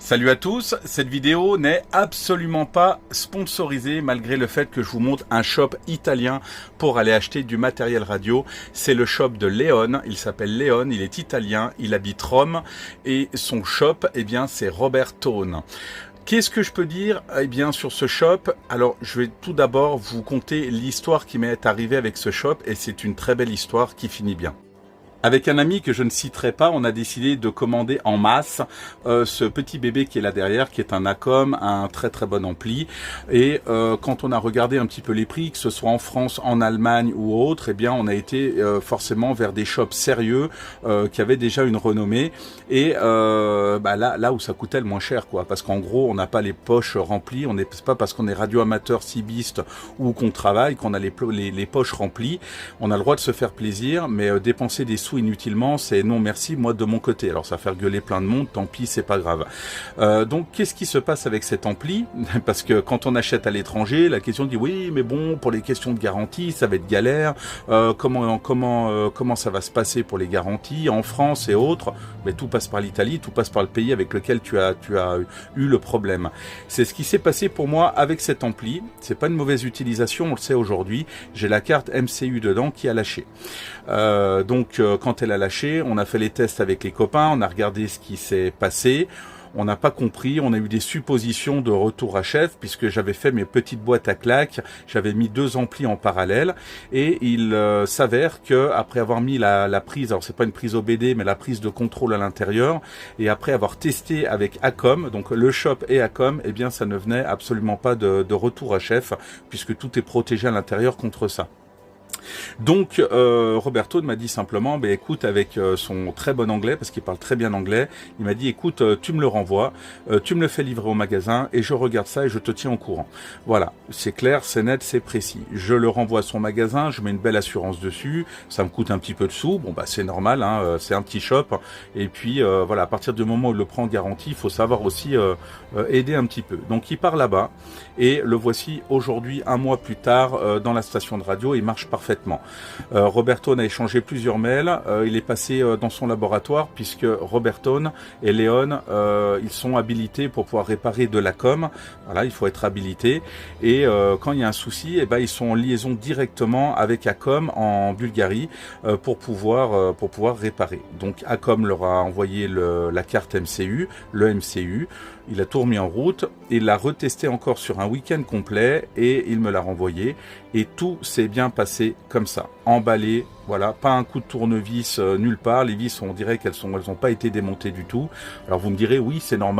Salut à tous, cette vidéo n'est absolument pas sponsorisée malgré le fait que je vous montre un shop italien pour aller acheter du matériel radio. C'est le shop de Léon, il s'appelle Léon, il est italien, il habite Rome et son shop, eh bien, c'est Robertone. Qu'est-ce que je peux dire sur ce shop? Alors, je vais tout d'abord vous conter l'histoire qui m'est arrivée avec ce shop et c'est une très belle histoire qui finit bien. Avec un ami que je ne citerai pas, on a décidé de commander en masse ce petit bébé qui est là derrière, qui est un Acom, un très très bon ampli. Et quand on a regardé un petit peu les prix, que ce soit en France, en Allemagne ou autre, on a été forcément vers des shops sérieux qui avaient déjà une renommée. Et là où ça coûtait le moins cher, quoi. Parce qu'en gros, on n'a pas les poches remplies. C'est pas parce qu'on est radio-amateur, cibiste ou qu'on travaille qu'on a les poches remplies. On a le droit de se faire plaisir, mais dépenser des sous inutilement, c'est non merci, moi de mon côté. Alors ça va faire gueuler plein de monde, tant pis, c'est pas grave. Donc qu'est-ce qui se passe avec cet ampli? Parce que quand on achète à l'étranger, la question dit oui, mais bon, pour les questions de garantie, ça va être galère. Comment ça va se passer pour les garanties en France et autres? Mais tout passe par l'Italie, tout passe par le pays avec lequel tu as eu le problème. C'est ce qui s'est passé pour moi avec cet ampli. C'est pas une mauvaise utilisation, on le sait aujourd'hui. J'ai la carte MCU dedans qui a lâché. Quand elle a lâché, on a fait les tests avec les copains, on a regardé ce qui s'est passé. On n'a pas compris, on a eu des suppositions de retour à chef puisque j'avais fait mes petites boîtes à claques, j'avais mis 2 amplis en parallèle et il s'avère que après avoir mis la prise, alors c'est pas une prise OBD mais la prise de contrôle à l'intérieur et après avoir testé avec Acom, donc le shop et Acom, ça ne venait absolument pas de retour à chef puisque tout est protégé à l'intérieur contre ça. Donc Roberto m'a dit simplement, écoute, avec son très bon anglais, parce qu'il parle très bien anglais, il m'a dit, écoute, tu me le renvoies, tu me le fais livrer au magasin, et je regarde ça et je te tiens au courant. Voilà, c'est clair, c'est net, c'est précis. Je le renvoie à son magasin, je mets une belle assurance dessus, ça me coûte un petit peu de sous, c'est normal, hein, c'est un petit shop, et puis voilà, à partir du moment où il le prend en garantie, il faut savoir aussi aider un petit peu. Donc il part là-bas, et le voici aujourd'hui, un mois plus tard, dans la station de radio, il marche parfaitement. Robertone a échangé plusieurs mails, il est passé dans son laboratoire puisque Robertone et Léon ils sont habilités pour pouvoir réparer de l'Acom. Voilà, il faut être habilité et quand il y a un souci, ils sont en liaison directement avec Acom en Bulgarie pour pouvoir réparer. Donc Acom leur a envoyé la carte MCU, le MCU. Il a tout remis en route, il l'a retesté encore sur un week-end complet et il me l'a renvoyé. Et tout s'est bien passé comme ça, emballé, voilà, pas un coup de tournevis nulle part. Les vis, on dirait qu'elles n'ont pas été démontées du tout. Alors vous me direz, oui, c'est normal.